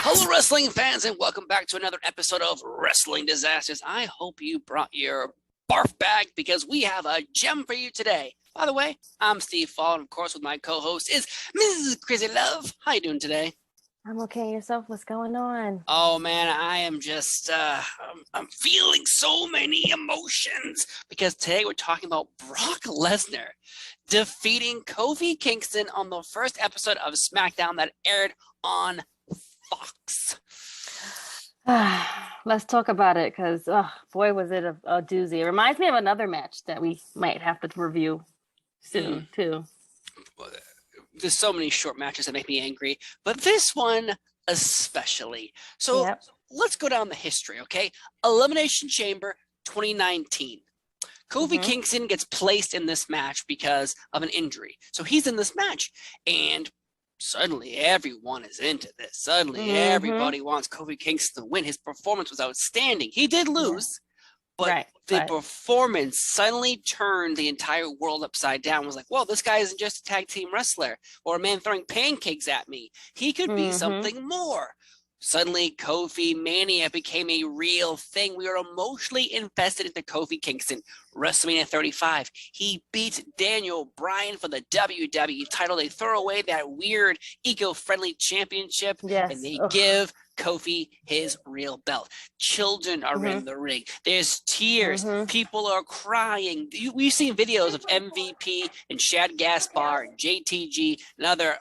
Hello, wrestling fans, and welcome back to another episode of Wrestling Disasters. I hope you brought your barf bag because we have a gem for you today. By the way, I'm Steve Fall, and of course, with my co-host is Mrs. Crazy Love. How you doing today? I'm okay. Yourself? What's going on? Oh man, I am just I'm feeling so many emotions because today we're talking about Brock Lesnar defeating Kofi Kingston on the first episode of Smackdown that aired on Fox. Let's talk about it because, boy, was it a doozy. It reminds me of another match that we might have to review soon, too. There's so many short matches that make me angry, but this one especially. So let's go down the history, okay? Elimination Chamber 2019. Kofi Kingston gets placed in this match because of an injury. So he's in this match, and suddenly everyone is into this. Suddenly everybody wants Kofi Kingston to win. His performance was outstanding. He did lose, but the performance suddenly turned the entire world upside down. It was like, well, this guy isn't just a tag team wrestler or a man throwing pancakes at me. He could be something more. Suddenly, Kofi Mania became a real thing. We were emotionally invested into Kofi Kingston. WrestleMania 35, he beat Daniel Bryan for the WWE title. They throw away that weird eco-friendly championship, and they give Kofi his real belt. Children are in the ring. There's tears. People are crying. We've seen videos of MVP and Shad Gaspar and JTG and other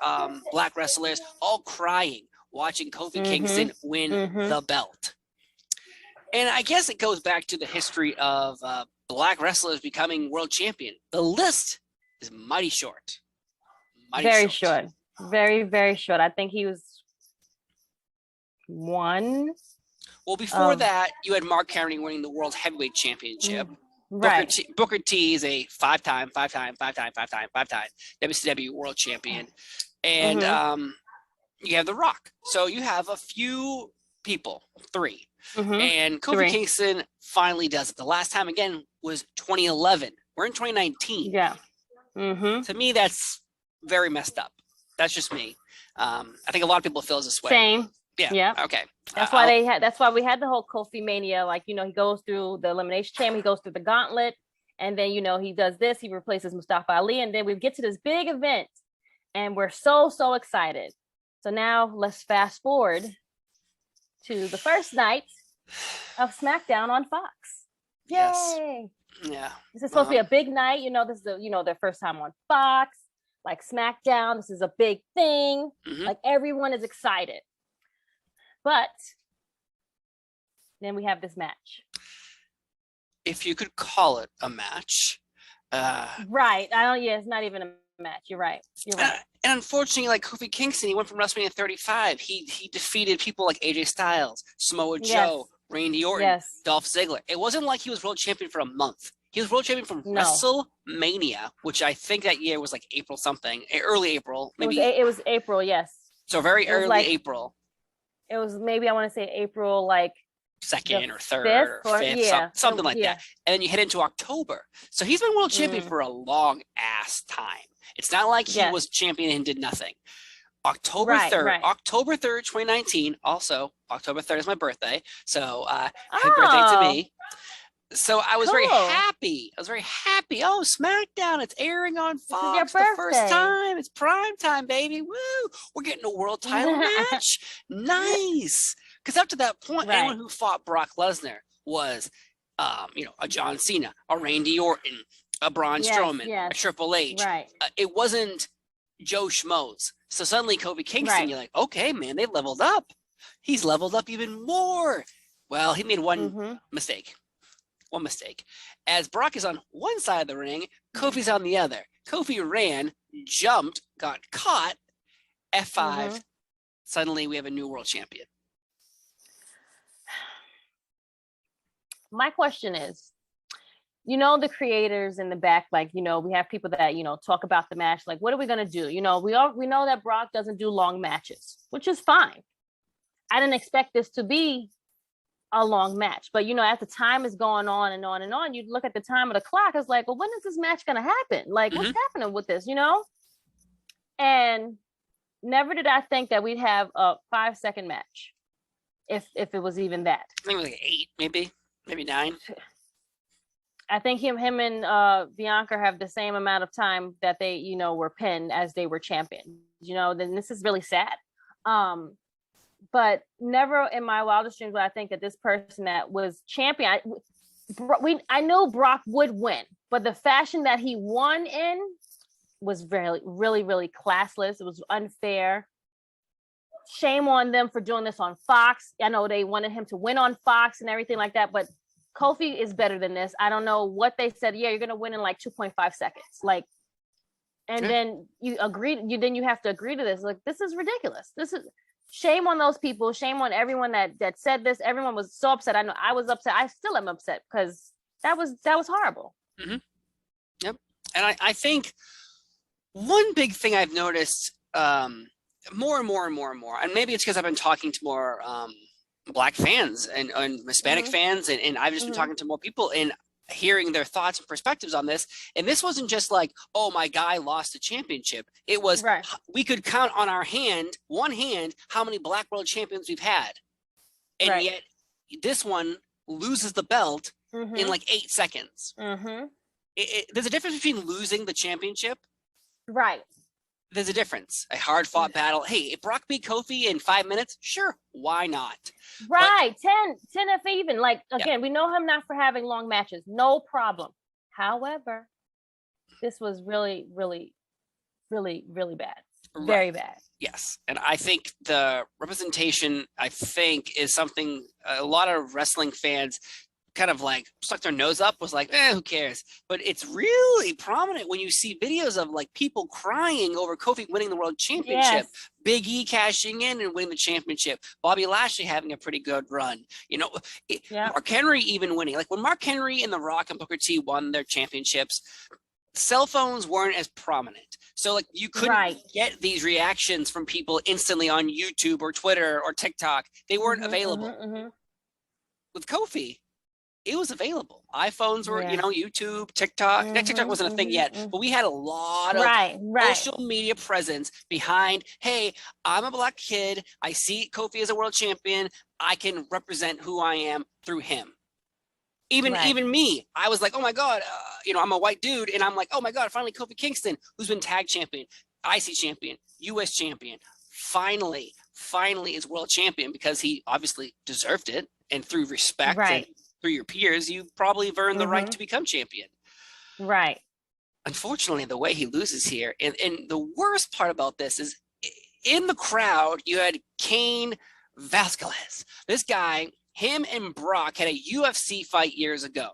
black wrestlers all crying, watching Kofi Kingston win the belt. And I guess it goes back to the history of black wrestlers becoming world champion. The list is mighty short. Very short. Very, very short. I think he was one. Well, before that, you had Mark Henry winning the World Heavyweight Championship. Booker T is a five-time WCW World Champion. And you have The Rock. So you have a few people, three. And Kofi Kingston finally does it. The last time, again, was 2011. We're in 2019. Yeah. To me, that's very messed up. That's just me. I think a lot of people feel this way. Same. Yeah. Okay. That's why that's why we had the whole Kofi Mania. Like, he goes through the Elimination Chamber, he goes through the gauntlet, and then, he does this, he replaces Mustafa Ali, and then we get to this big event, and we're so excited. So now let's fast forward to the first night of SmackDown on Fox. Yay! Yes. Yeah. This is supposed to be a big night. This is their first time on Fox, like SmackDown. This is a big thing. Like, everyone is excited. But then we have this match. If you could call it a match. Right. It's not even a match. You're right. And unfortunately, like Kofi Kingston, he went from WrestleMania 35. He defeated people like AJ Styles, Samoa Joe, Randy Orton, Dolph Ziggler. It wasn't like he was world champion for a month. He was world champion from WrestleMania, which I think that year was like April something, early April. Maybe it was April. Yes. So very early April. It was maybe, I want to say April, like 2nd or 3rd or 5th, something like that. And then you head into October. So he's been world champion for a long ass time. It's not like he was champion and did nothing. October 3rd, October 3rd, 2019. Also, October 3rd is my birthday. So happy birthday to me. So I was very happy. Oh, SmackDown, it's airing on Fox the first time. It's prime time, baby. Woo! We're getting a world title match. Nice. Because up to that point, anyone who fought Brock Lesnar was, a John Cena, a Randy Orton, a Braun Strowman, a Triple H. It wasn't Joe Schmoes. So suddenly Kofi Kingston, you're like, okay, man, they leveled up. He's leveled up even more. Well, he made one mistake. One mistake. As Brock is on one side of the ring, Kofi's on the other. Kofi ran, jumped, got caught, F5. Suddenly we have a new world champion. My question is, the creators in the back, like, we have people that, talk about the match. Like, what are we going to do? We know that Brock doesn't do long matches, which is fine. I didn't expect this to be a long match, but as the time is going on and on and on, you look at the time of the clock, it's like, well, when is this match going to happen? Like, what's happening with this, And never did I think that we'd have a 5-second match, if it was even that. I think it was like 8, maybe 9. I think him and Bianca have the same amount of time that they, you know, were pinned as they were champion. You know, then this is really sad. But never in my wildest dreams would I think that this person that was champion, I knew Brock would win, but the fashion that he won in was really classless. It was unfair. Shame on them for doing this on Fox. I know they wanted him to win on Fox and everything like that, but Kofi is better than this. I don't know what they said. Yeah, you're gonna win in like 2.5 seconds. Like, and then you agree. Then you have to agree to this. Like, this is ridiculous. This is shame on those people. Shame on everyone that said this. Everyone was so upset. I know I was upset. I still am upset because that was horrible. Mm-hmm. Yep. And I think one big thing I've noticed more and more, and maybe it's because I've been talking to more Black fans and Hispanic fans, and I've just been talking to more people and hearing their thoughts and perspectives on this. And this wasn't just like, oh, my guy lost the championship. It was, we could count on one hand, how many Black world champions we've had. And yet this one loses the belt in like 8 seconds. There's a difference between losing the championship. There's a difference. A hard fought battle. Hey, if Brock beat Kofi in 5 minutes, sure, why not? But, 10 if even. Like, again, we know him not for having long matches. No problem. However, this was really bad. Very bad. Yes. And I think the representation, is something a lot of wrestling fans kind of like stuck their nose up, was like, who cares? But it's really prominent when you see videos of like people crying over Kofi winning the world championship, Big E cashing in and winning the championship, Bobby Lashley having a pretty good run, you know, Mark Henry even winning. Like when Mark Henry and The Rock and Booker T won their championships, cell phones weren't as prominent. So like you couldn't get these reactions from people instantly on YouTube or Twitter or TikTok. They weren't available. With Kofi, it was available. iPhones were, you know, YouTube, TikTok. TikTok wasn't a thing yet, but we had a lot of social media presence behind, hey, I'm a Black kid. I see Kofi as a world champion. I can represent who I am through him. Even me, I was like, oh my God, you know, I'm a white dude. And I'm like, oh my God, finally Kofi Kingston, who's been tag champion, IC champion, US champion, finally is world champion because he obviously deserved it. And through respect and through your peers, you probably have earned the right to become champion. Unfortunately, the way he loses here, and the worst part about this is in the crowd, you had Cain Velasquez. This guy, him and Brock had a UFC fight years ago.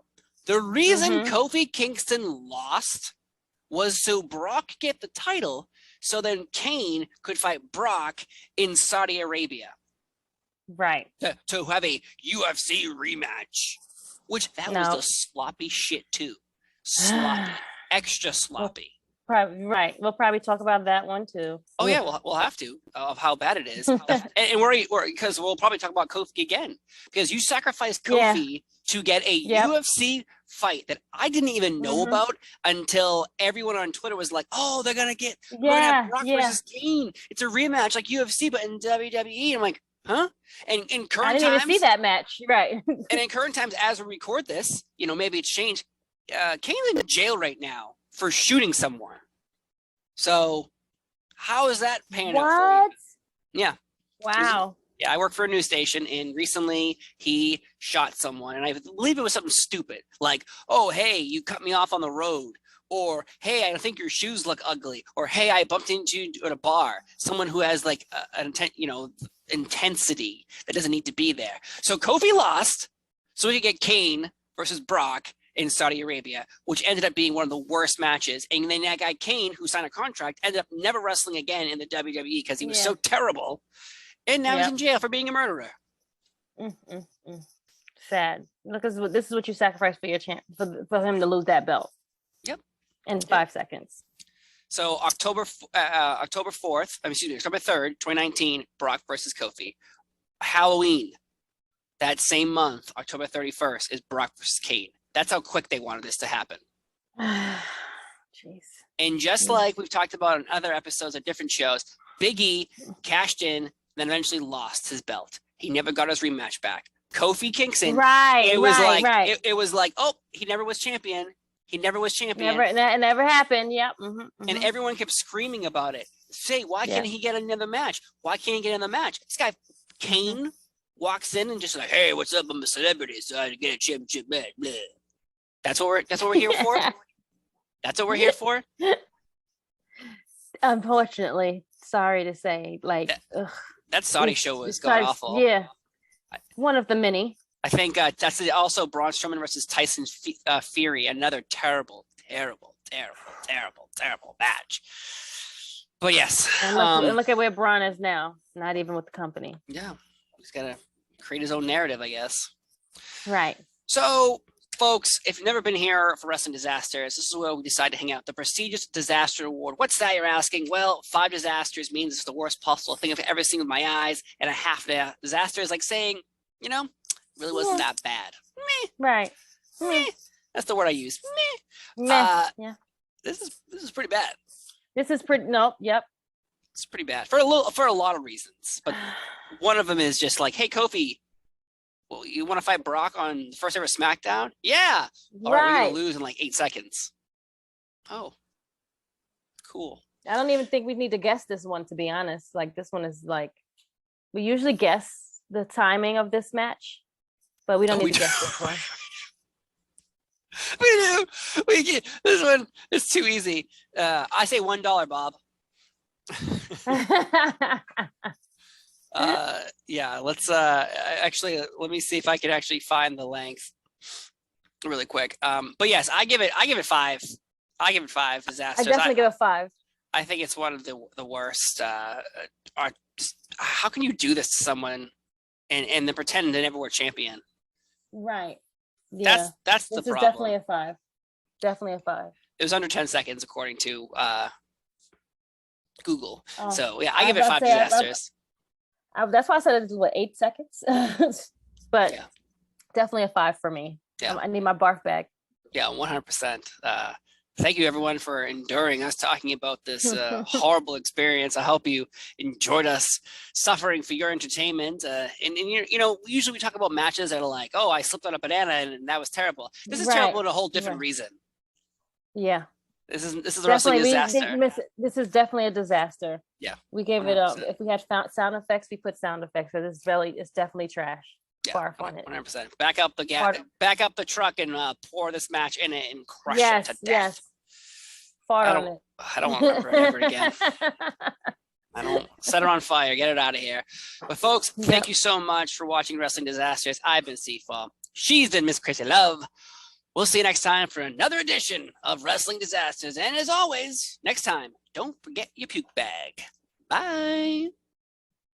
The reason Kofi Kingston lost was so Brock could get the title, so then Cain could fight Brock in Saudi Arabia. To have a UFC rematch, which that was the sloppy shit too. Sloppy, extra sloppy. We'll probably talk about that one too. Oh yeah, we'll have to, of how bad it is. and we're because we'll probably talk about Kofi again, because you sacrificed Kofi to get a UFC fight that I didn't even know about until everyone on Twitter was like, oh, they're gonna have Brock versus Cain. It's a rematch like UFC, but in WWE. I'm like, huh? And in current times, I didn't even see that match. And in current times, as we record this, you know, maybe it's changed. Kane's in jail right now for shooting someone. So how is that panning out for you? Yeah. Wow. Yeah, I work for a news station, and recently he shot someone, and I believe it was something stupid, like, oh, hey, you cut me off on the road, or hey, I think your shoes look ugly, or hey, I bumped into you at a bar. Someone who has like an intensity that doesn't need to be there. So Kofi lost, so we could get Cain versus Brock in Saudi Arabia, which ended up being one of the worst matches. And then that guy Cain, who signed a contract, ended up never wrestling again in the WWE because he was so terrible. And now he's in jail for being a murderer. Sad. Because this is what you sacrificed for your chance for him to lose that belt. In 5 seconds. So October 4th, October 3rd, 2019, Brock versus Kofi. Halloween, that same month, October 31st, is Brock versus Cain. That's how quick they wanted this to happen. Jeez. And just like we've talked about in other episodes of different shows, Big E cashed in, then eventually lost his belt. He never got his rematch back. Kofi Kingston, it was like, oh, he never was champion. He never was champion. It never happened. Yep. And everyone kept screaming about it. Say, why can't he get another match? Why can't he get another match? This guy, Kane, walks in and just like, hey, what's up? I'm a celebrity, so I get a championship match. Blah. That's what we're here for. That's what we're here for. Unfortunately, sorry to say, like that Saudi show was god awful. Yeah, one of the many. I think that's also Braun Strowman versus Tyson Fury, another terrible match. But yes, and look at where Braun is now. Not even with the company. Yeah, he's got to create his own narrative, I guess. Right. So, folks, if you've never been here for Wrestling Disasters, this is where we decide to hang out. The prestigious Disaster Award. What's that, you're asking? Well, 5 disasters means it's the worst possible thing I've ever seen with my eyes, and a half disaster is like saying, really wasn't that bad. Meh. Right. Meh. That's the word I use. Meh. Yeah. This is pretty bad. This is pretty. Nope. Yep. It's pretty bad for a lot of reasons, but one of them is just like, hey, Kofi, well, you want to fight Brock on the first ever SmackDown? Yeah. All right, we're gonna lose in like 8 seconds. Oh, cool. I don't even think we need to guess this one, to be honest. Like, this one is like, we usually guess the timing of this match, but we don't need to guess this one. We do. This one is too easy. I say $1, Bob. Yeah, let's actually let me see if I can actually find the length really quick. But yes, I give it 5. I give it 5 disasters. I definitely give it 5. I think it's one of the worst. How can you do this to someone and then pretend they never were champion? Right. Yeah. That's the problem. This is definitely a 5. Definitely a 5. It was under 10 seconds according to Google. Oh, so yeah, I give it 5 disasters. That's why I said it was 8 seconds. But definitely a 5 for me. Yeah. I need my barf back. Yeah, 100%. Thank you everyone for enduring us talking about this horrible experience. I hope you enjoyed us suffering for your entertainment. And usually we talk about matches that are like, oh, I slipped on a banana and that was terrible. This is terrible in a whole different reason. Yeah. This is a wrestling disaster. This is definitely a disaster. Yeah. We gave 100%. It up. If we had sound effects, we put sound effects. So it's definitely trash. Yeah, far from it. 100%. Back up the truck and pour this match in it and crush it to death. Yes. Fart on it. I don't want to remember it ever again. I don't set it on fire. Get it out of here. But folks, thank you so much for watching Wrestling Disasters. I've been Seafall. She's been Miss Crazy Love. We'll see you next time for another edition of Wrestling Disasters. And as always, next time, don't forget your puke bag. Bye.